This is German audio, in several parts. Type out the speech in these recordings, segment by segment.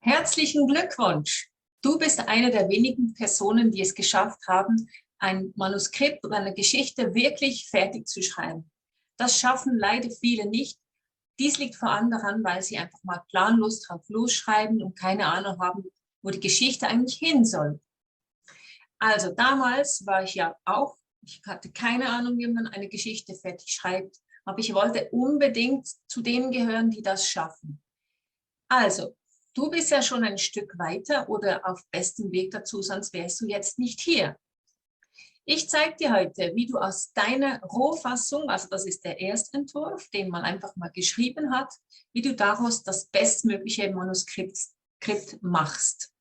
Herzlichen Glückwunsch! Du bist eine der wenigen Personen, die es geschafft haben, ein Manuskript oder eine Geschichte wirklich fertig zu schreiben. Das schaffen leider viele nicht. Dies liegt vor allem daran, weil sie einfach mal planlos drauf losschreiben und keine Ahnung haben, wo die Geschichte eigentlich hin soll. Also damals war ich ja auch, ich hatte keine Ahnung, wie man eine Geschichte fertig schreibt, aber ich wollte unbedingt zu denen gehören, die das schaffen. Also, du bist ja schon ein Stück weiter oder auf bestem Weg dazu, sonst wärst du jetzt nicht hier. Ich zeige dir heute, wie du aus deiner Rohfassung, also das ist der Erstentwurf, den man einfach mal geschrieben hat, wie du daraus das bestmögliche Manuskript machst.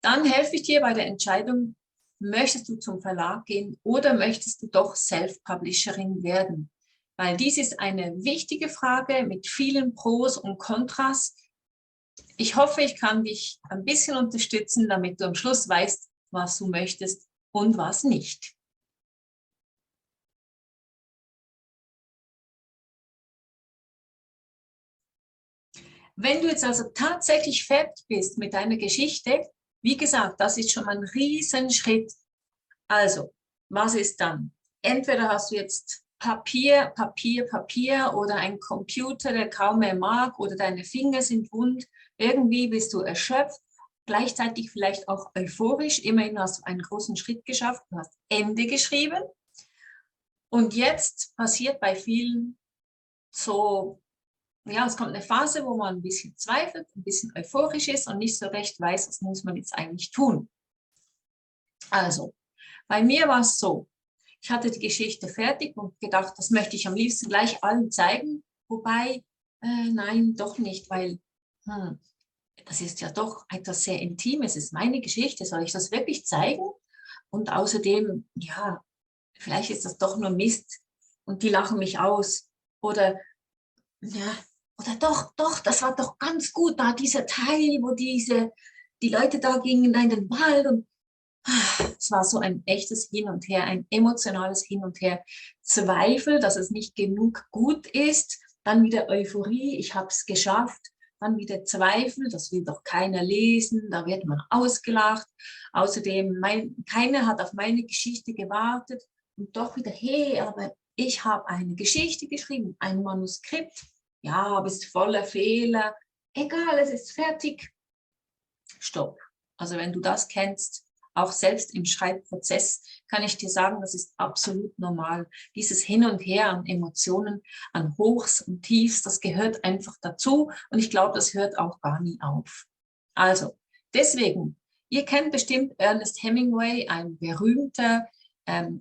Dann helfe ich dir bei der Entscheidung, möchtest du zum Verlag gehen oder möchtest du doch Self-Publisherin werden? Weil dies ist eine wichtige Frage mit vielen Pros und Kontras. Ich hoffe, ich kann dich ein bisschen unterstützen, damit du am Schluss weißt, was du möchtest und was nicht. Wenn du jetzt also tatsächlich fertig bist mit deiner Geschichte, wie gesagt, das ist schon mal ein Riesenschritt. Also, was ist dann? Entweder hast du jetzt Papier oder einen Computer, der kaum mehr mag oder deine Finger sind wund. Irgendwie bist du erschöpft, gleichzeitig vielleicht auch euphorisch. Immerhin hast du einen großen Schritt geschafft, du hast Ende geschrieben. Und jetzt passiert bei vielen so, ja, es kommt eine Phase, wo man ein bisschen zweifelt, ein bisschen euphorisch ist und nicht so recht weiß, was muss man jetzt eigentlich tun. Also, bei mir war es so, ich hatte die Geschichte fertig und gedacht, das möchte ich am liebsten gleich allen zeigen. Wobei, nein, doch nicht, weil das ist ja doch etwas sehr Intimes, es ist meine Geschichte, soll ich das wirklich zeigen? Und außerdem, ja, vielleicht ist das doch nur Mist und die lachen mich aus. Oder, ja, oder doch, das war doch ganz gut, da dieser Teil, wo die Leute da gingen in den Wald und es war so ein echtes Hin und Her, ein emotionales Hin und Her. Zweifel, dass es nicht genug gut ist, dann wieder Euphorie, ich habe es geschafft, dann wieder Zweifel, das will doch keiner lesen, da wird man ausgelacht. Außerdem, keiner hat auf meine Geschichte gewartet und doch wieder, hey, aber ich habe eine Geschichte geschrieben, ein Manuskript, ja, aber es ist voller Fehler, egal, es ist fertig. Stopp. Also wenn du das kennst, auch selbst im Schreibprozess, kann ich dir sagen, das ist absolut normal. Dieses Hin und Her an Emotionen, an Hochs und Tiefs, das gehört einfach dazu und ich glaube, das hört auch gar nie auf. Also, deswegen, ihr kennt bestimmt Ernest Hemingway, ein berühmter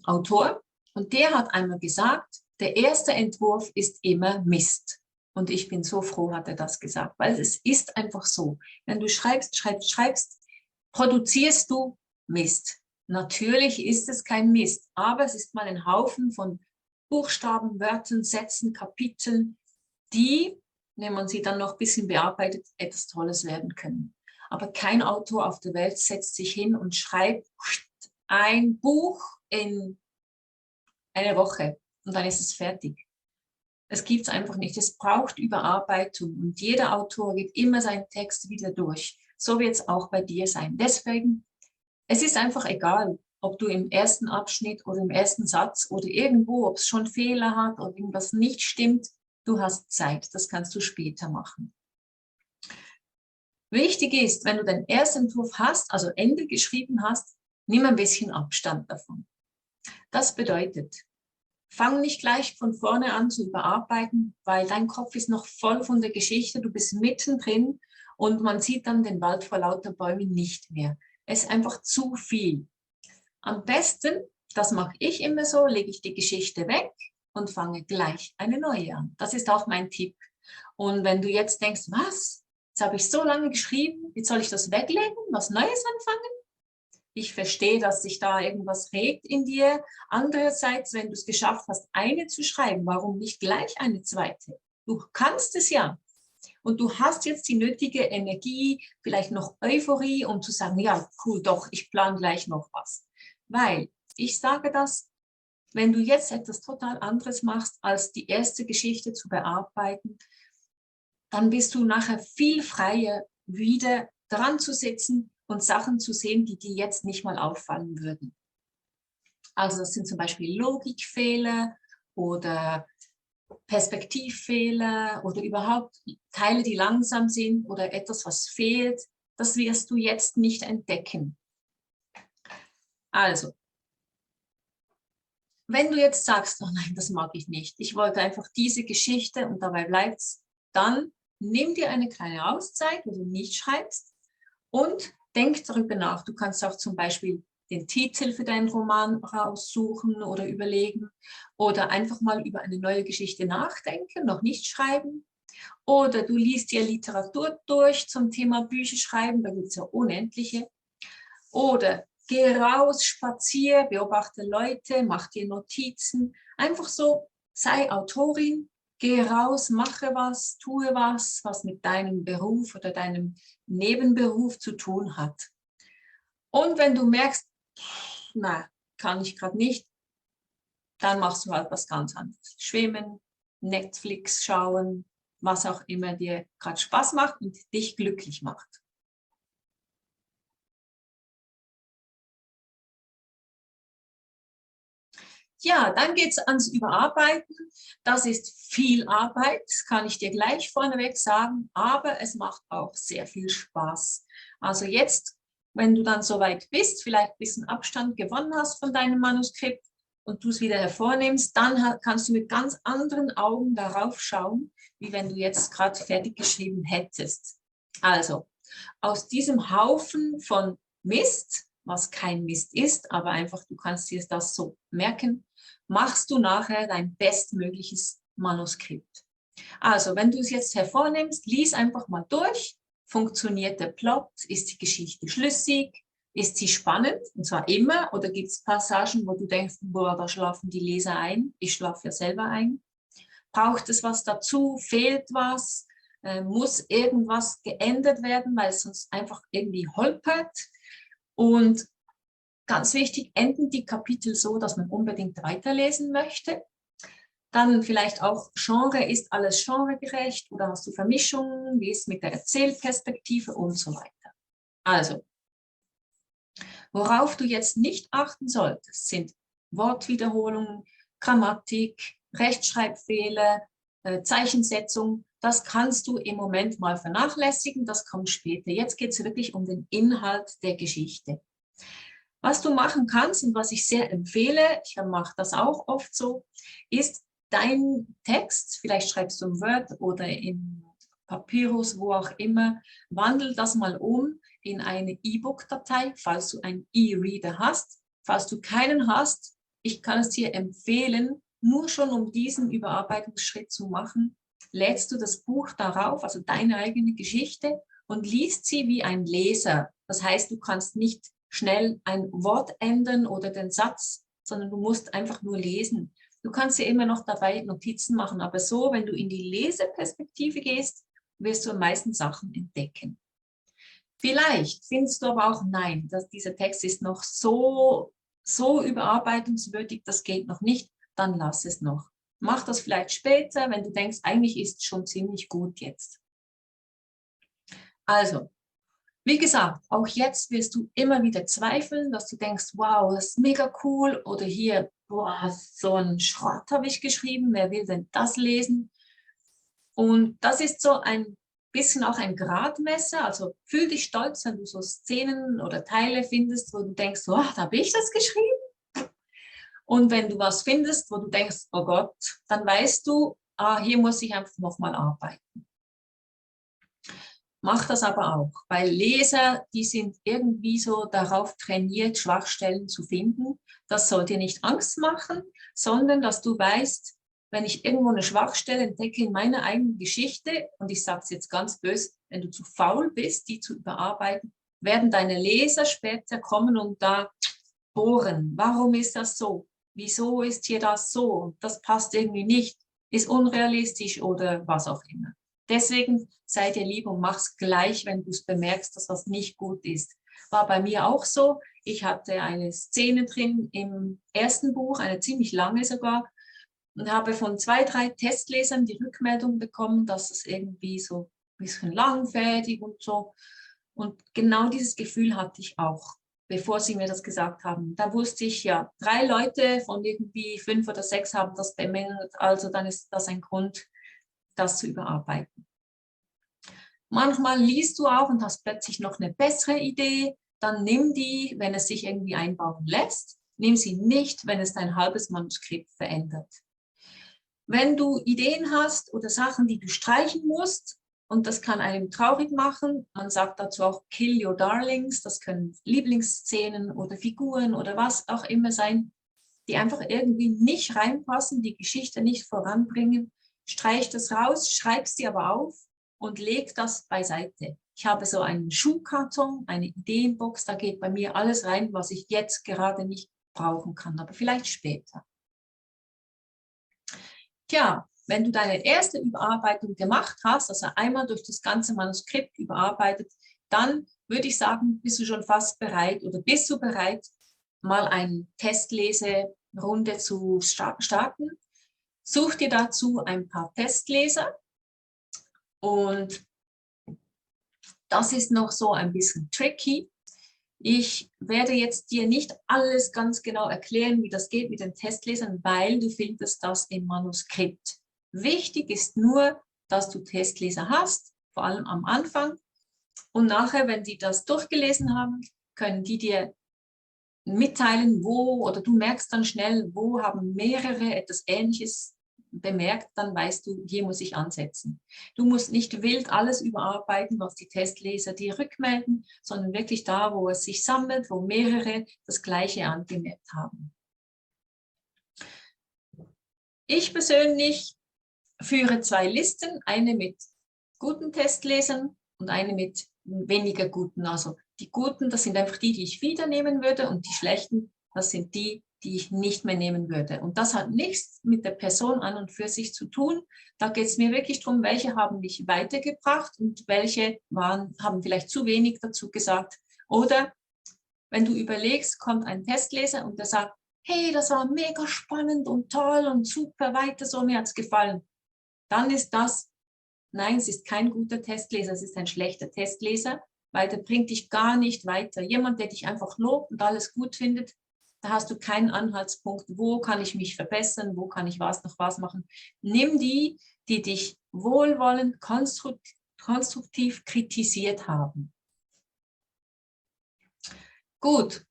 Autor, und der hat einmal gesagt, der erste Entwurf ist immer Mist. Und ich bin so froh, hat er das gesagt, weil es ist einfach so. Wenn du schreibst, produzierst du Mist. Natürlich ist es kein Mist, aber es ist mal ein Haufen von Buchstaben, Wörtern, Sätzen, Kapiteln, die, wenn man sie dann noch ein bisschen bearbeitet, etwas Tolles werden können. Aber kein Autor auf der Welt setzt sich hin und schreibt ein Buch in eine Woche und dann ist es fertig. Es gibt es einfach nicht. Es braucht Überarbeitung und jeder Autor geht immer seinen Text wieder durch. So wird es auch bei dir sein. Deswegen, es ist einfach egal, ob du im ersten Abschnitt oder im ersten Satz oder irgendwo, ob es schon Fehler hat oder irgendwas nicht stimmt, du hast Zeit. Das kannst du später machen. Wichtig ist, wenn du den Erstentwurf hast, also Ende geschrieben hast, nimm ein bisschen Abstand davon. Das bedeutet, fang nicht gleich von vorne an zu überarbeiten, weil dein Kopf ist noch voll von der Geschichte, du bist mittendrin und man sieht dann den Wald vor lauter Bäumen nicht mehr. Es ist einfach zu viel. Am besten, das mache ich immer so, lege ich die Geschichte weg und fange gleich eine neue an. Das ist auch mein Tipp. Und wenn du jetzt denkst, was? Jetzt habe ich so lange geschrieben, jetzt soll ich das weglegen, was Neues anfangen? Ich verstehe, dass sich da irgendwas regt in dir. Andererseits, wenn du es geschafft hast, eine zu schreiben, warum nicht gleich eine zweite? Du kannst es ja. Und du hast jetzt die nötige Energie, vielleicht noch Euphorie, um zu sagen, ja, cool, doch, ich plane gleich noch was. Weil, ich sage das, wenn du jetzt etwas total anderes machst, als die erste Geschichte zu bearbeiten, dann bist du nachher viel freier, wieder dran zu sitzen und Sachen zu sehen, die dir jetzt nicht mal auffallen würden. Also das sind zum Beispiel Logikfehler oder Perspektivfehler oder überhaupt Teile, die langsam sind oder etwas, was fehlt. Das wirst du jetzt nicht entdecken. Also, wenn du jetzt sagst, oh nein, das mag ich nicht, ich wollte einfach diese Geschichte und dabei bleibt es, dann nimm dir eine kleine Auszeit, wo du nicht schreibst und denk darüber nach. Du kannst auch zum Beispiel den Titel für deinen Roman raussuchen oder überlegen oder einfach mal über eine neue Geschichte nachdenken, noch nicht schreiben. Oder du liest dir Literatur durch zum Thema Bücher schreiben, da gibt es ja unendliche. Oder geh raus, spazier, beobachte Leute, mach dir Notizen. Einfach so, sei Autorin, geh raus, mache was, tue was, was mit deinem Beruf oder deinem Nebenberuf zu tun hat. Und wenn du merkst, na, kann ich gerade nicht, dann machst du halt was ganz anderes. Schwimmen, Netflix schauen, was auch immer dir gerade Spaß macht und dich glücklich macht. Ja, dann geht es ans Überarbeiten. Das ist viel Arbeit, das kann ich dir gleich vorneweg sagen, aber es macht auch sehr viel Spaß. Also jetzt, wenn du dann soweit bist, vielleicht ein bisschen Abstand gewonnen hast von deinem Manuskript und du es wieder hervornimmst, dann kannst du mit ganz anderen Augen darauf schauen, wie wenn du jetzt gerade fertig geschrieben hättest. Also, aus diesem Haufen von Mist, was kein Mist ist, aber einfach, du kannst dir das so merken, machst du nachher dein bestmögliches Manuskript. Also, wenn du es jetzt hervornimmst, lies einfach mal durch. Funktioniert der Plot? Ist die Geschichte schlüssig? Ist sie spannend? Und zwar immer? Oder gibt es Passagen, wo du denkst, boah, da schlafen die Leser ein? Ich schlafe ja selber ein. Braucht es was dazu? Fehlt was? Muss irgendwas geändert werden, weil es sonst einfach irgendwie holpert? Und ganz wichtig, enden die Kapitel so, dass man unbedingt weiterlesen möchte. Dann vielleicht auch Genre, ist alles genregerecht oder hast du Vermischungen, wie ist mit der Erzählperspektive und so weiter. Also, worauf du jetzt nicht achten solltest, sind Wortwiederholungen, Grammatik, Rechtschreibfehler, Zeichensetzung. Das kannst du im Moment mal vernachlässigen, das kommt später. Jetzt geht es wirklich um den Inhalt der Geschichte. Was du machen kannst und was ich sehr empfehle, ich mache das auch oft so, ist dein Text, vielleicht schreibst du im Word oder in Papyrus, wo auch immer, wandel das mal um in eine E-Book-Datei, falls du einen E-Reader hast. Falls du keinen hast, ich kann es dir empfehlen, nur schon um diesen Überarbeitungsschritt zu machen, lädst du das Buch darauf, also deine eigene Geschichte, und liest sie wie ein Leser. Das heißt, du kannst nicht schnell ein Wort ändern oder den Satz, sondern du musst einfach nur lesen. Du kannst dir immer noch dabei Notizen machen, aber so, wenn du in die Leseperspektive gehst, wirst du am meisten Sachen entdecken. Vielleicht findest du aber auch, nein, dieser Text ist noch so überarbeitungswürdig, das geht noch nicht, dann lass es noch. Mach das vielleicht später, wenn du denkst, eigentlich ist es schon ziemlich gut jetzt. Also, wie gesagt, auch jetzt wirst du immer wieder zweifeln, dass du denkst, wow, das ist mega cool, oder hier, boah, so ein Schrott habe ich geschrieben, wer will denn das lesen? Und das ist so ein bisschen auch ein Gradmesser, also fühl dich stolz, wenn du so Szenen oder Teile findest, wo du denkst, oh, da habe ich das geschrieben. Und wenn du was findest, wo du denkst, oh Gott, dann weißt du, ah, hier muss ich einfach nochmal arbeiten. Mach das aber auch, weil Leser, die sind irgendwie so darauf trainiert, Schwachstellen zu finden. Das soll dir nicht Angst machen, sondern dass du weißt, wenn ich irgendwo eine Schwachstelle entdecke in meiner eigenen Geschichte, und ich sage es jetzt ganz böse, wenn du zu faul bist, die zu überarbeiten, werden deine Leser später kommen und da bohren. Warum ist das so? Wieso ist hier das so? Das passt irgendwie nicht, ist unrealistisch oder was auch immer. Deswegen sei dir lieb und mach's gleich, wenn du es bemerkst, dass was nicht gut ist. War bei mir auch so. Ich hatte eine Szene drin im ersten Buch, eine ziemlich lange sogar. und habe von 2, 3 Testlesern die Rückmeldung bekommen, dass es irgendwie so ein bisschen langfädig und so. Und genau dieses Gefühl hatte ich auch, bevor sie mir das gesagt haben. Da wusste ich, ja, 3 Leute von irgendwie 5 oder 6 haben das bemängelt, also dann ist das ein Grund, das zu überarbeiten. Manchmal liest du auch und hast plötzlich noch eine bessere Idee, dann nimm die, wenn es sich irgendwie einbauen lässt. Nimm sie nicht, wenn es dein halbes Manuskript verändert. Wenn du Ideen hast oder Sachen, die du streichen musst, und das kann einem traurig machen, man sagt dazu auch Kill Your Darlings, das können Lieblingsszenen oder Figuren oder was auch immer sein, die einfach irgendwie nicht reinpassen, die Geschichte nicht voranbringen, streich das raus, schreib sie aber auf und leg das beiseite. Ich habe so einen Schuhkarton, eine Ideenbox, da geht bei mir alles rein, was ich jetzt gerade nicht brauchen kann, aber vielleicht später. Tja, wenn du deine erste Überarbeitung gemacht hast, also einmal durch das ganze Manuskript überarbeitet, dann würde ich sagen, bist du schon fast bereit oder bist du bereit, mal eine Testleserunde zu starten. Such dir dazu ein paar Testleser und das ist noch so ein bisschen tricky. Ich werde jetzt dir nicht alles ganz genau erklären, wie das geht mit den Testlesern, weil du findest das im Manuskript. Wichtig ist nur, dass du Testleser hast, vor allem am Anfang. Und nachher, wenn die das durchgelesen haben, können die dir mitteilen, wo, oder du merkst dann schnell, wo haben mehrere etwas Ähnliches bemerkt, dann weißt du, hier muss ich ansetzen. Du musst nicht wild alles überarbeiten, was die Testleser dir rückmelden, sondern wirklich da, wo es sich sammelt, wo mehrere das Gleiche angemerkt haben. Ich persönlich führe 2 Listen, eine mit guten Testlesern und eine mit weniger guten. Also die guten, das sind einfach die, die ich wieder nehmen würde, und die schlechten, das sind die, die ich nicht mehr nehmen würde. Und das hat nichts mit der Person an und für sich zu tun. Da geht es mir wirklich darum, welche haben mich weitergebracht und welche haben vielleicht zu wenig dazu gesagt. Oder wenn du überlegst, kommt ein Testleser und der sagt, hey, das war mega spannend und toll und super, weiter so, mir hat es gefallen. Dann ist das, nein, es ist kein guter Testleser, es ist ein schlechter Testleser, weil der bringt dich gar nicht weiter. Jemand, der dich einfach lobt und alles gut findet, da hast du keinen Anhaltspunkt, wo kann ich mich verbessern, wo kann ich noch was machen. Nimm die, die dich wohlwollend, konstruktiv kritisiert haben. Gut,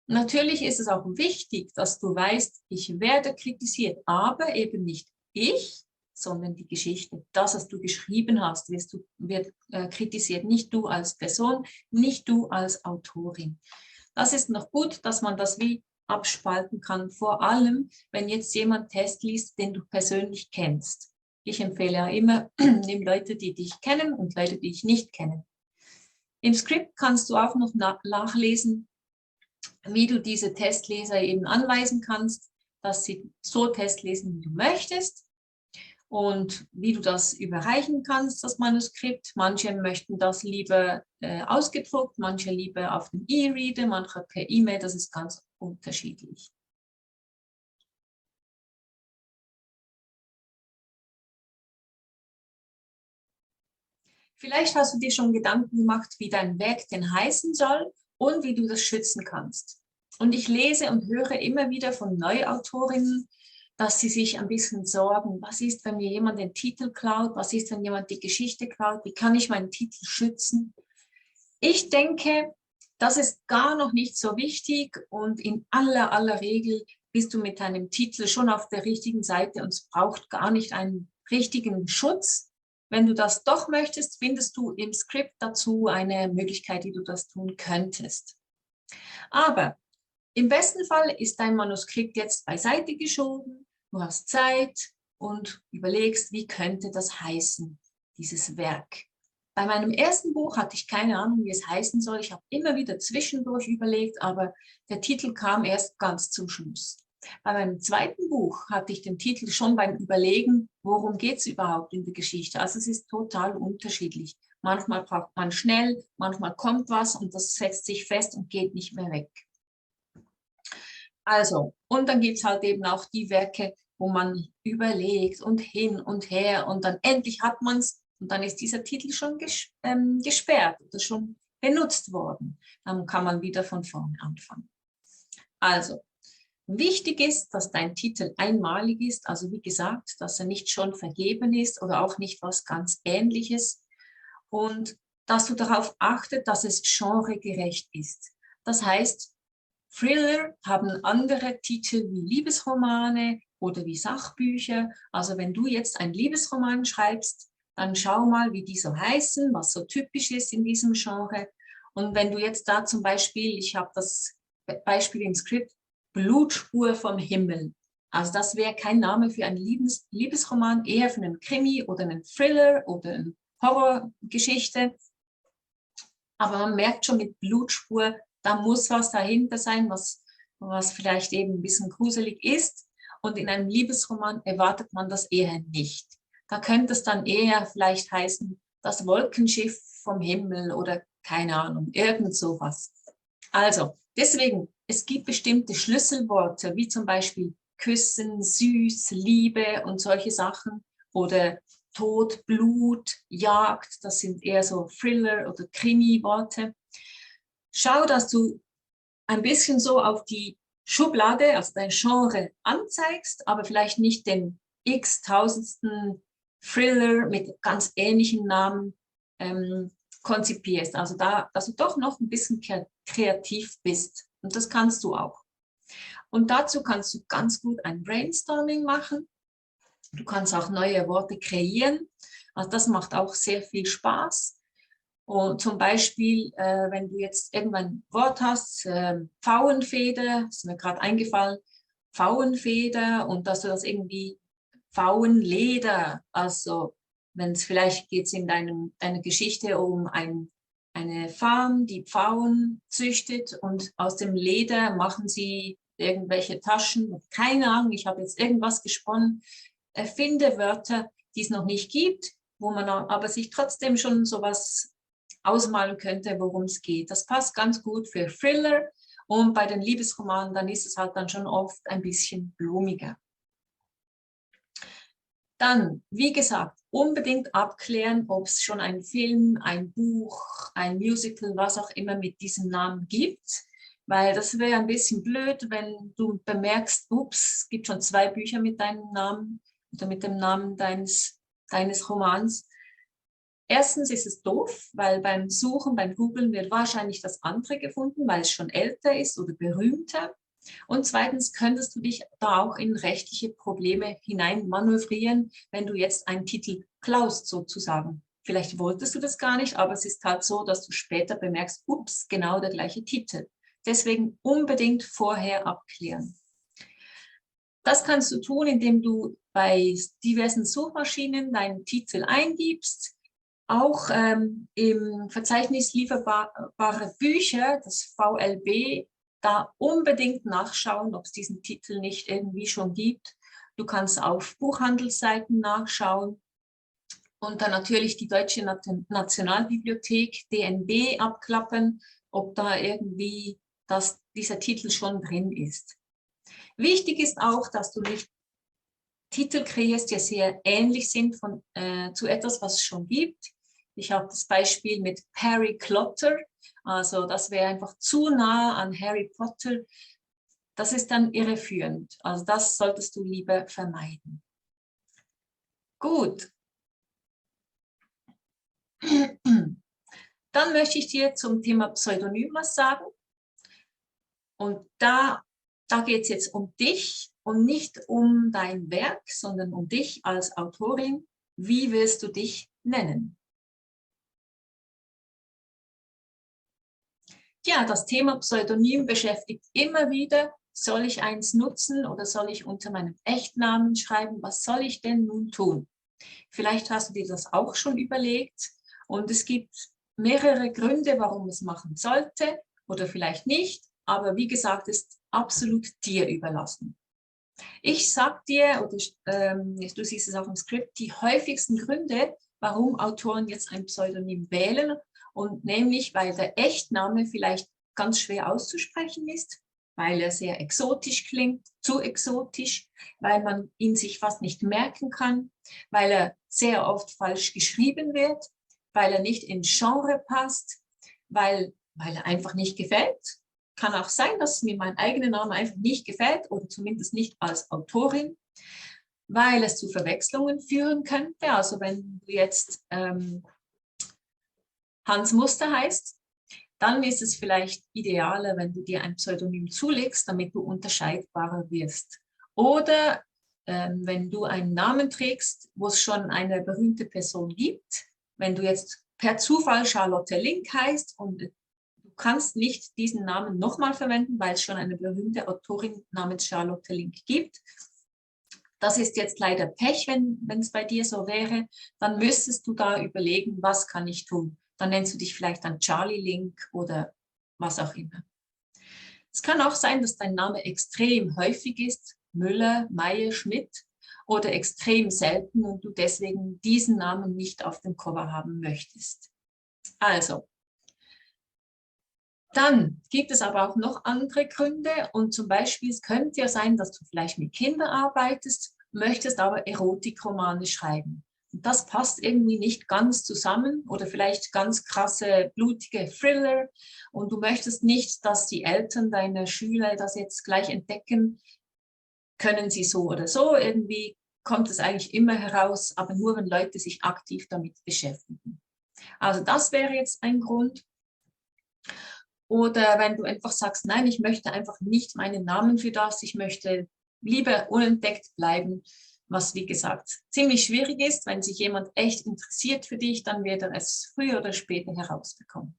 natürlich ist es auch wichtig, dass du weißt, ich werde kritisiert, aber eben nicht ich, sondern die Geschichte. Das, was du geschrieben hast, wird kritisiert. Nicht du als Person, nicht du als Autorin. Das ist noch gut, dass man das wie abspalten kann, vor allem, wenn jetzt jemand Test liest, den du persönlich kennst. Ich empfehle ja immer, nimm Leute, die dich kennen und Leute, die dich nicht kennen. Im Skript kannst du auch noch nachlesen, wie du diese Testleser eben anweisen kannst, dass sie so Test lesen, wie du möchtest, und wie du das überreichen kannst, das Manuskript. Manche möchten das lieber ausgedruckt, manche lieber auf dem E-Reader, manche per E-Mail, das ist ganz unterschiedlich. Vielleicht hast du dir schon Gedanken gemacht, wie dein Werk denn heißen soll und wie du das schützen kannst. Und ich lese und höre immer wieder von Neuautorinnen, dass sie sich ein bisschen sorgen, was ist, wenn mir jemand den Titel klaut, was ist, wenn jemand die Geschichte klaut, wie kann ich meinen Titel schützen? Ich denke, das ist gar noch nicht so wichtig, und in aller Regel bist du mit deinem Titel schon auf der richtigen Seite und es braucht gar nicht einen richtigen Schutz. Wenn du das doch möchtest, findest du im Skript dazu eine Möglichkeit, wie du das tun könntest. Aber im besten Fall ist dein Manuskript jetzt beiseite geschoben, du hast Zeit und überlegst, wie könnte das heißen, dieses Werk. Bei meinem ersten Buch hatte ich keine Ahnung, wie es heißen soll. Ich habe immer wieder zwischendurch überlegt, aber der Titel kam erst ganz zum Schluss. Bei meinem zweiten Buch hatte ich den Titel schon beim Überlegen, worum geht es überhaupt in der Geschichte. Also es ist total unterschiedlich. Manchmal braucht man schnell, manchmal kommt was und das setzt sich fest und geht nicht mehr weg. Also, und dann gibt es halt eben auch die Werke, wo man überlegt und hin und her und dann endlich hat man es und dann ist dieser Titel schon gesperrt oder schon benutzt worden. Dann kann man wieder von vorne anfangen. Also, wichtig ist, dass dein Titel einmalig ist, also wie gesagt, dass er nicht schon vergeben ist oder auch nicht was ganz Ähnliches und dass du darauf achtest, dass es genregerecht ist. Das heißt, Thriller haben andere Titel wie Liebesromane oder wie Sachbücher. Also wenn du jetzt einen Liebesroman schreibst, dann schau mal, wie die so heißen, was so typisch ist in diesem Genre. Und wenn du jetzt da zum Beispiel, ich habe das Beispiel im Skript, Blutspur vom Himmel. Also das wäre kein Name für einen Liebesroman, eher für einen Krimi oder einen Thriller oder eine Horrorgeschichte. Aber man merkt schon mit Blutspur, da muss was dahinter sein, was vielleicht eben ein bisschen gruselig ist. Und in einem Liebesroman erwartet man das eher nicht. Da könnte es dann eher vielleicht heißen, das Wolkenschiff vom Himmel oder keine Ahnung, irgend sowas. Also, deswegen, es gibt bestimmte Schlüsselworte, wie zum Beispiel Küssen, Süß, Liebe und solche Sachen oder Tod, Blut, Jagd, das sind eher so Thriller- oder Krimi-Worte. Schau, dass du ein bisschen so auf die Schublade, also dein Genre anzeigst, aber vielleicht nicht den x-tausendsten Thriller mit ganz ähnlichen Namen konzipierst. Also da, dass du doch noch ein bisschen kreativ bist. Und das kannst du auch. Und dazu kannst du ganz gut ein Brainstorming machen. Du kannst auch neue Worte kreieren. Also das macht auch sehr viel Spaß. Und zum Beispiel, wenn du jetzt irgendwann ein Wort hast, Pfauenfeder, ist mir gerade eingefallen, Pfauenfeder und dass du das irgendwie Pfauenleder, also wenn es vielleicht geht es in deiner Geschichte um eine Farm, die Pfauen züchtet und aus dem Leder machen sie irgendwelche Taschen, keine Ahnung, ich habe jetzt irgendwas gesponnen, erfinde Wörter, die es noch nicht gibt, wo man aber sich trotzdem schon sowas ausmalen könnte, worum es geht. Das passt ganz gut für Thriller und bei den Liebesromanen, dann ist es halt dann schon oft ein bisschen blumiger. Dann, wie gesagt, unbedingt abklären, ob es schon einen Film, ein Buch, ein Musical, was auch immer mit diesem Namen gibt, weil das wäre ein bisschen blöd, wenn du bemerkst, ups, es gibt schon 2 Bücher mit deinem Namen oder mit dem Namen deines Romans. Erstens ist es doof, weil beim Suchen, beim Googlen wird wahrscheinlich das andere gefunden, weil es schon älter ist oder berühmter. Und zweitens könntest du dich da auch in rechtliche Probleme hinein manövrieren, wenn du jetzt einen Titel klaust sozusagen. Vielleicht wolltest du das gar nicht, aber es ist halt so, dass du später bemerkst, ups, genau der gleiche Titel. Deswegen unbedingt vorher abklären. Das kannst du tun, indem du bei diversen Suchmaschinen deinen Titel eingibst. Auch im Verzeichnis lieferbare Bücher, das VLB, da unbedingt nachschauen, ob es diesen Titel nicht irgendwie schon gibt. Du kannst auf Buchhandelsseiten nachschauen und dann natürlich die Deutsche Nationalbibliothek, DNB, abklappen, ob da irgendwie dieser Titel schon drin ist. Wichtig ist auch, dass du nicht Titel kreierst, die sehr ähnlich sind zu etwas, was es schon gibt. Ich habe das Beispiel mit Harry Klotter, also das wäre einfach zu nah an Harry Potter. Das ist dann irreführend, also das solltest du lieber vermeiden. Gut. Dann möchte ich dir zum Thema Pseudonym was sagen. Und da geht es jetzt um dich und nicht um dein Werk, sondern um dich als Autorin. Wie willst du dich nennen? Ja, das Thema Pseudonym beschäftigt immer wieder. Soll ich eins nutzen oder soll ich unter meinem Echtnamen schreiben? Was soll ich denn nun tun? Vielleicht hast du dir das auch schon überlegt und es gibt mehrere Gründe, warum es machen sollte oder vielleicht nicht. Aber wie gesagt, ist absolut dir überlassen. Ich sage dir, oder du siehst es auch im Skript, die häufigsten Gründe, warum Autoren jetzt ein Pseudonym wählen. Und nämlich, weil der Echtname vielleicht ganz schwer auszusprechen ist weil er sehr exotisch klingt, zu exotisch, weil man ihn sich fast nicht merken kann, weil er sehr oft falsch geschrieben wird, weil er nicht ins Genre passt, weil er einfach nicht gefällt. Kann auch sein, dass mir mein eigener Name einfach nicht gefällt oder zumindest nicht als Autorin, weil es zu Verwechslungen führen könnte. Also wenn du jetzt Hans Muster heißt, dann ist es vielleicht idealer, wenn du dir ein Pseudonym zulegst, damit du unterscheidbarer wirst. Oder wenn du einen Namen trägst, wo es schon eine berühmte Person gibt, wenn du jetzt per Zufall Charlotte Link heißt und du kannst nicht diesen Namen nochmal verwenden, weil es schon eine berühmte Autorin namens Charlotte Link gibt. Das ist jetzt leider Pech, wenn es bei dir so wäre. Dann müsstest du da überlegen, was kann ich tun. Dann nennst du dich vielleicht dann Charlie Link oder was auch immer. Es kann auch sein, dass dein Name extrem häufig ist, Müller, Meyer, Schmidt, oder extrem selten und du deswegen diesen Namen nicht auf dem Cover haben möchtest. Also, dann gibt es aber auch noch andere Gründe und zum Beispiel es könnte ja sein, dass du vielleicht mit Kindern arbeitest, möchtest aber Erotikromane schreiben. Und das passt irgendwie nicht ganz zusammen oder vielleicht ganz krasse, blutige Thriller und du möchtest nicht, dass die Eltern deiner Schüler das jetzt gleich entdecken, können sie so oder so, irgendwie kommt es eigentlich immer heraus, aber nur wenn Leute sich aktiv damit beschäftigen. Also das wäre jetzt ein Grund. Oder wenn du einfach sagst, nein, ich möchte einfach nicht meinen Namen für das, ich möchte lieber unentdeckt bleiben, was wie gesagt ziemlich schwierig ist. Wenn sich jemand echt interessiert für dich, dann wird er es früher oder später herausbekommen.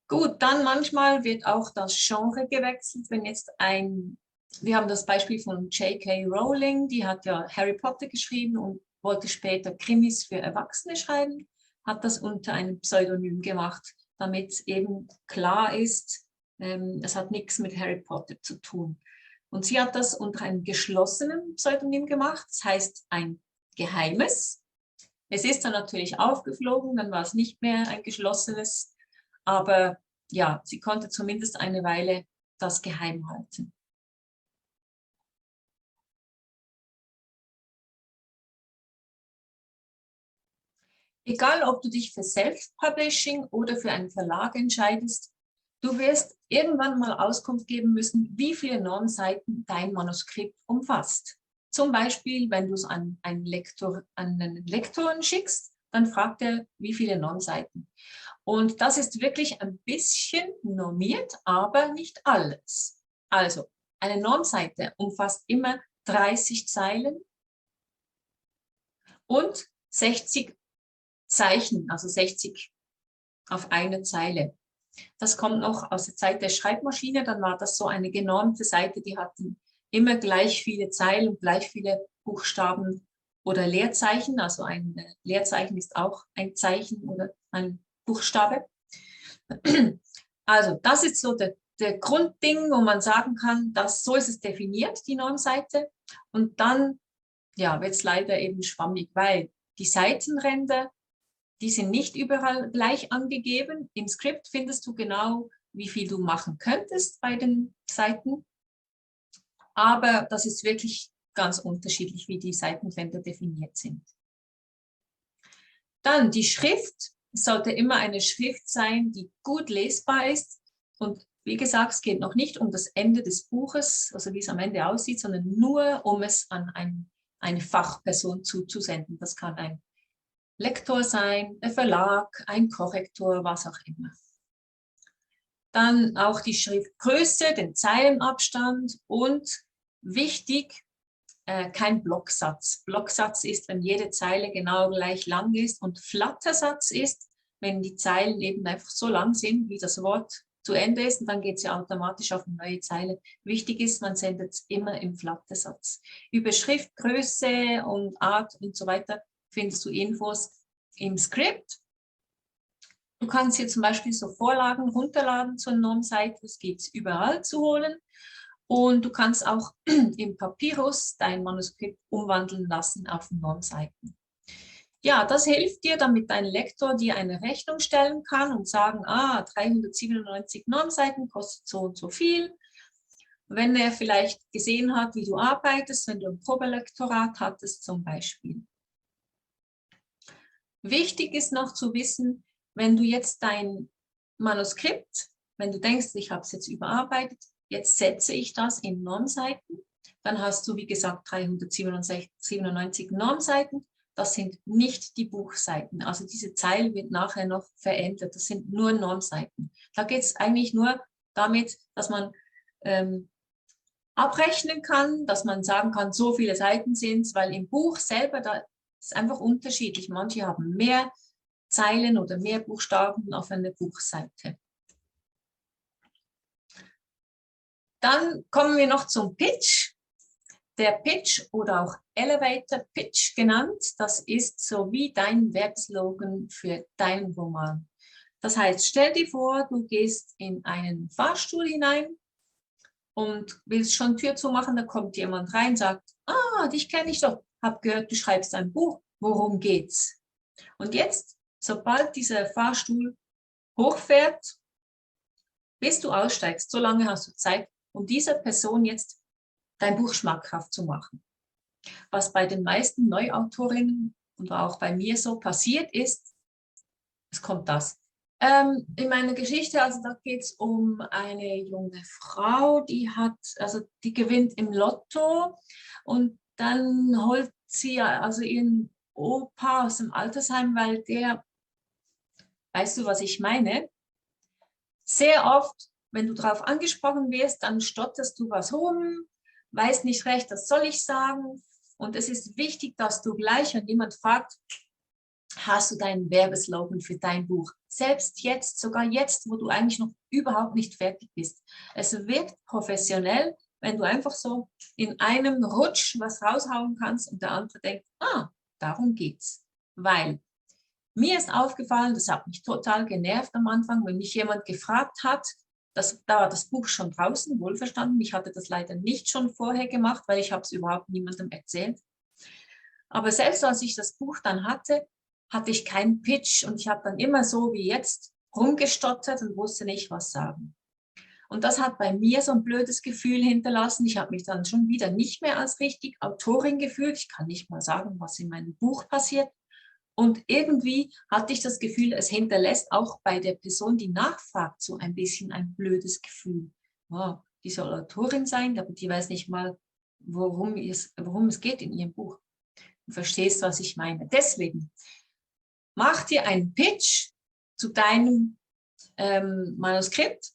Gut, dann manchmal wird auch das Genre gewechselt, wenn jetzt wir haben das Beispiel von J.K. Rowling, die hat ja Harry Potter geschrieben und wollte später Krimis für Erwachsene schreiben, hat das unter einem Pseudonym gemacht, damit eben klar ist, es hat nichts mit Harry Potter zu tun. Und sie hat das unter einem geschlossenen Pseudonym gemacht, das heißt ein geheimes. Es ist dann natürlich aufgeflogen, dann war es nicht mehr ein geschlossenes, aber ja, sie konnte zumindest eine Weile das geheim halten. Egal, ob du dich für Self-Publishing oder für einen Verlag entscheidest, du wirst irgendwann mal Auskunft geben müssen, wie viele Normseiten dein Manuskript umfasst. Zum Beispiel, wenn du es an einen Lektoren schickst, dann fragt er, wie viele Normseiten. Und das ist wirklich ein bisschen normiert, aber nicht alles. Also, eine Normseite umfasst immer 30 Zeilen und 60 Zeichen, also 60 auf eine Zeile. Das kommt noch aus der Zeit der Schreibmaschine, dann war das so eine genormte Seite, die hatten immer gleich viele Zeilen, gleich viele Buchstaben oder Leerzeichen, also ein Leerzeichen ist auch ein Zeichen oder ein Buchstabe. Also das ist so der Grundding, wo man sagen kann, dass so ist es definiert, die Normseite. Und dann ja, wird es leider eben schwammig, weil die Seitenränder, die sind nicht überall gleich angegeben. Im Skript findest du genau, wie viel du machen könntest bei den Seiten. Aber das ist wirklich ganz unterschiedlich, wie die Seitenränder definiert sind. Dann die Schrift. Es sollte immer eine Schrift sein, die gut lesbar ist. Und wie gesagt, es geht noch nicht um das Ende des Buches, also wie es am Ende aussieht, sondern nur um es an eine Fachperson zuzusenden. Das kann ein Lektor sein, ein Verlag, ein Korrektor, was auch immer. Dann auch die Schriftgröße, den Zeilenabstand und wichtig, kein Blocksatz. Blocksatz ist, wenn jede Zeile genau gleich lang ist und Flattersatz ist, wenn die Zeilen eben einfach so lang sind, wie das Wort zu Ende ist und dann geht es ja automatisch auf eine neue Zeile. Wichtig ist, man sendet es immer im Flattersatz. Über Schriftgröße und Art und so weiter findest du Infos im Skript. Du kannst hier zum Beispiel so Vorlagen runterladen zur Normseite, das geht überall zu holen. Und du kannst auch im Papyrus dein Manuskript umwandeln lassen auf Normseiten. Ja, das hilft dir, damit dein Lektor dir eine Rechnung stellen kann und sagen, 397 Normseiten kostet so und so viel. Wenn er vielleicht gesehen hat, wie du arbeitest, wenn du ein Probelektorat hattest zum Beispiel. Wichtig ist noch zu wissen, wenn du jetzt dein Manuskript, wenn du denkst, ich habe es jetzt überarbeitet, jetzt setze ich das in Normseiten, dann hast du, wie gesagt, 397 Normseiten. Das sind nicht die Buchseiten. Also diese Zeile wird nachher noch verändert. Das sind nur Normseiten. Da geht es eigentlich nur damit, dass man abrechnen kann, dass man sagen kann, so viele Seiten sind es, weil im Buch selber, da ist einfach unterschiedlich. Manche haben mehr Zeilen oder mehr Buchstaben auf einer Buchseite. Dann kommen wir noch zum Pitch. Der Pitch oder auch Elevator Pitch genannt, das ist so wie dein Werbeslogan für deinen Roman. Das heißt, stell dir vor, du gehst in einen Fahrstuhl hinein und willst schon Tür zumachen, da kommt jemand rein und sagt, dich kenne ich doch, hab gehört, du schreibst ein Buch, worum geht's? Und jetzt, sobald dieser Fahrstuhl hochfährt, bis du aussteigst, so lange hast du Zeit, um dieser Person jetzt dein Buch schmackhaft zu machen. Was bei den meisten Neuautorinnen und auch bei mir so passiert ist, es kommt das. In meiner Geschichte, also da geht es um eine junge Frau, die gewinnt im Lotto und dann holt sie also ihren Opa aus dem Altersheim, weil der, weißt du, was ich meine? Sehr oft, wenn du darauf angesprochen wirst, dann stotterst du was rum, weißt nicht recht, was soll ich sagen. Und es ist wichtig, dass du gleich, wenn jemand fragt, hast du deinen Werbeslogan für dein Buch? Selbst jetzt, sogar jetzt, wo du eigentlich noch überhaupt nicht fertig bist. Es wirkt professionell, wenn du einfach so in einem Rutsch was raushauen kannst und der andere denkt, darum geht's. Weil mir ist aufgefallen, das hat mich total genervt am Anfang, wenn mich jemand gefragt hat, da war das Buch schon draußen, wohlverstanden. Ich hatte das leider nicht schon vorher gemacht, weil ich habe es überhaupt niemandem erzählt. Aber selbst als ich das Buch dann hatte ich keinen Pitch und ich habe dann immer so wie jetzt rumgestottert und wusste nicht, was sagen. Und das hat bei mir so ein blödes Gefühl hinterlassen. Ich habe mich dann schon wieder nicht mehr als richtig Autorin gefühlt. Ich kann nicht mal sagen, was in meinem Buch passiert. Und irgendwie hatte ich das Gefühl, es hinterlässt auch bei der Person, die nachfragt, so ein bisschen ein blödes Gefühl. Wow, die soll Autorin sein, aber die weiß nicht mal, worum es geht in ihrem Buch. Du verstehst, was ich meine. Deswegen, mach dir einen Pitch zu deinem Manuskript.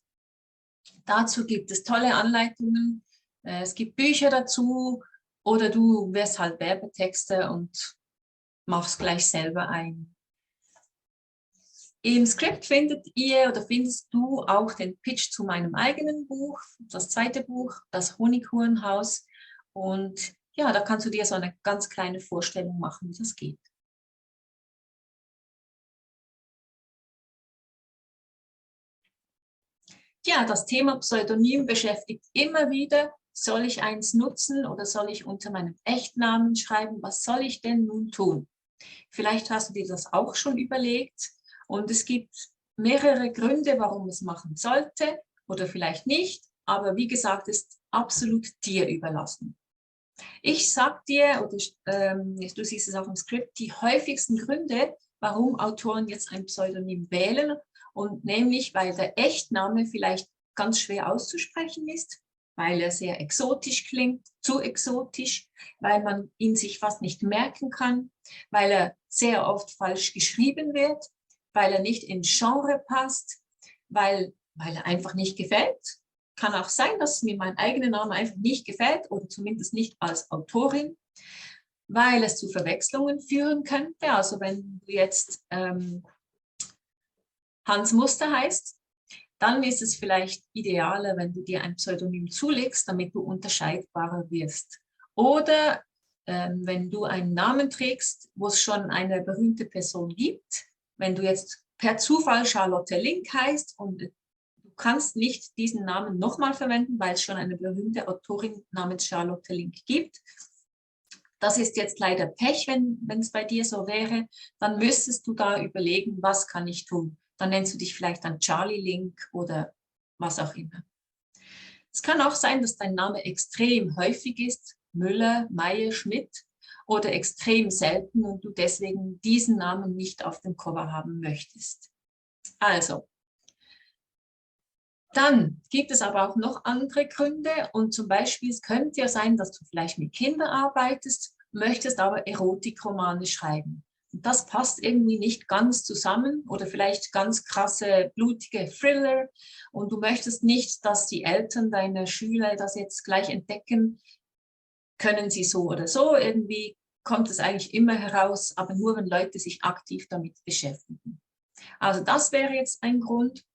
Dazu gibt es tolle Anleitungen. Es gibt Bücher dazu oder du wirst halt Werbetexte und mach's gleich selber ein. Im Skript findest du auch den Pitch zu meinem eigenen Buch, das zweite Buch, das Honighurenhaus. Und ja, da kannst du dir so eine ganz kleine Vorstellung machen, wie das geht. Ja, das Thema Pseudonym beschäftigt immer wieder. Soll ich eins nutzen oder soll ich unter meinem Echtnamen schreiben? Was soll ich denn nun tun? Vielleicht hast du dir das auch schon überlegt und es gibt mehrere Gründe, warum es machen sollte oder vielleicht nicht. Aber wie gesagt, ist absolut dir überlassen. Ich sage dir, oder du siehst es auch im Skript, die häufigsten Gründe, warum Autoren jetzt ein Pseudonym wählen. Und nämlich, weil der Echtname vielleicht ganz schwer auszusprechen ist, weil er sehr exotisch klingt, zu exotisch, weil man ihn sich fast nicht merken kann, weil er sehr oft falsch geschrieben wird, weil er nicht ins Genre passt, weil er einfach nicht gefällt. Kann auch sein, dass mir mein eigener Name einfach nicht gefällt oder zumindest nicht als Autorin, weil es zu Verwechslungen führen könnte. Also wenn du jetzt Hans Muster heißt, dann ist es vielleicht idealer, wenn du dir ein Pseudonym zulegst, damit du unterscheidbarer wirst. Oder wenn du einen Namen trägst, wo es schon eine berühmte Person gibt, wenn du jetzt per Zufall Charlotte Link heißt und du kannst nicht diesen Namen nochmal verwenden, weil es schon eine berühmte Autorin namens Charlotte Link gibt, Das ist jetzt leider Pech, wenn es bei dir so wäre. Dann müsstest du da überlegen, was kann ich tun. Dann nennst du dich vielleicht dann Charlie Link oder was auch immer. Es kann auch sein, dass dein Name extrem häufig ist, Müller, Meyer, Schmidt, oder extrem selten und du deswegen diesen Namen nicht auf dem Cover haben möchtest. Also, dann gibt es aber auch noch andere Gründe und zum Beispiel es könnte ja sein, dass du vielleicht mit Kindern arbeitest, möchtest aber Erotikromane schreiben. Und das passt irgendwie nicht ganz zusammen oder vielleicht ganz krasse, blutige Thriller und du möchtest nicht, dass die Eltern deiner Schüler das jetzt gleich entdecken, können sie so oder so, irgendwie kommt es eigentlich immer heraus, aber nur wenn Leute sich aktiv damit beschäftigen. Also das wäre jetzt ein Grund.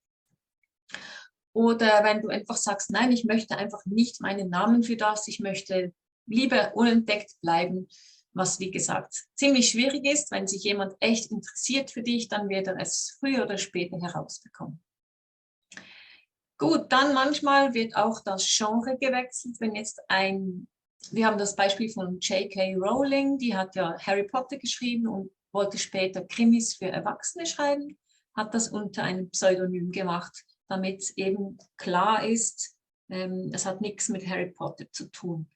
Oder wenn du einfach sagst, nein, ich möchte einfach nicht meinen Namen für das, ich möchte lieber unentdeckt bleiben, was wie gesagt ziemlich schwierig ist. Wenn sich jemand echt interessiert für dich, dann wird er es früher oder später herausbekommen. Gut, dann manchmal wird auch das Genre gewechselt, wenn jetzt wir haben das Beispiel von J.K. Rowling, die hat ja Harry Potter geschrieben und wollte später Krimis für Erwachsene schreiben, hat das unter einem Pseudonym gemacht, damit eben klar ist, es hat nichts mit Harry Potter zu tun.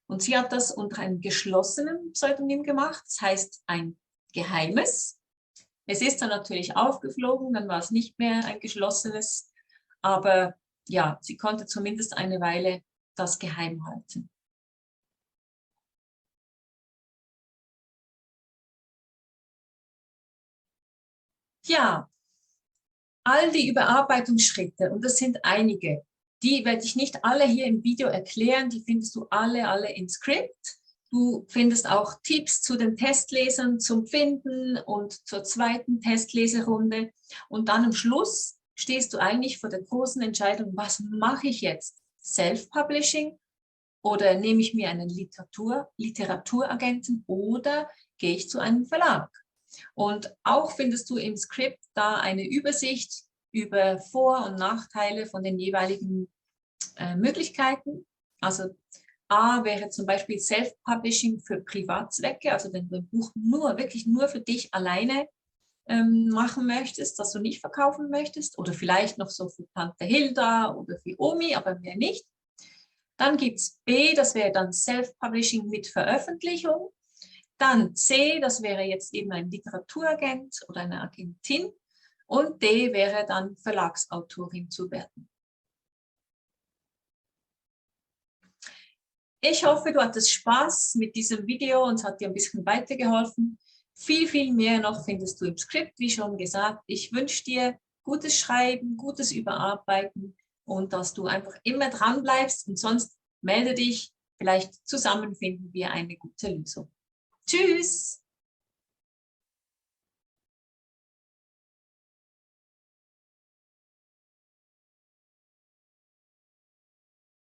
Und sie hat das unter einem geschlossenen Pseudonym gemacht, das heißt ein geheimes. Es ist dann natürlich aufgeflogen, dann war es nicht mehr ein geschlossenes, aber ja, sie konnte zumindest eine Weile das geheim halten. Ja, all die Überarbeitungsschritte, und das sind einige, die werde ich nicht alle hier im Video erklären, die findest du alle im Skript. Du findest auch Tipps zu den Testlesern zum Finden und zur zweiten Testleserunde. Und dann am Schluss stehst du eigentlich vor der großen Entscheidung, was mache ich jetzt? Self-Publishing oder nehme ich mir einen Literaturagenten oder gehe ich zu einem Verlag? Und auch findest du im Skript da eine Übersicht über Vor- und Nachteile von den jeweiligen Möglichkeiten. Also A wäre zum Beispiel Self-Publishing für Privatzwecke, also wenn du ein Buch wirklich nur für dich alleine machen möchtest, das du nicht verkaufen möchtest oder vielleicht noch so für Tante Hilda oder für Omi, aber mehr nicht. Dann gibt es B, das wäre dann Self-Publishing mit Veröffentlichung. Dann C, das wäre jetzt eben ein Literaturagent oder eine Agentin. Und D wäre dann Verlagsautorin zu werden. Ich hoffe, du hattest Spaß mit diesem Video und es hat dir ein bisschen weitergeholfen. Viel mehr noch findest du im Skript, wie schon gesagt. Ich wünsche dir gutes Schreiben, gutes Überarbeiten und dass du einfach immer dran bleibst und sonst melde dich. Vielleicht zusammen finden wir eine gute Lösung. Tschüss!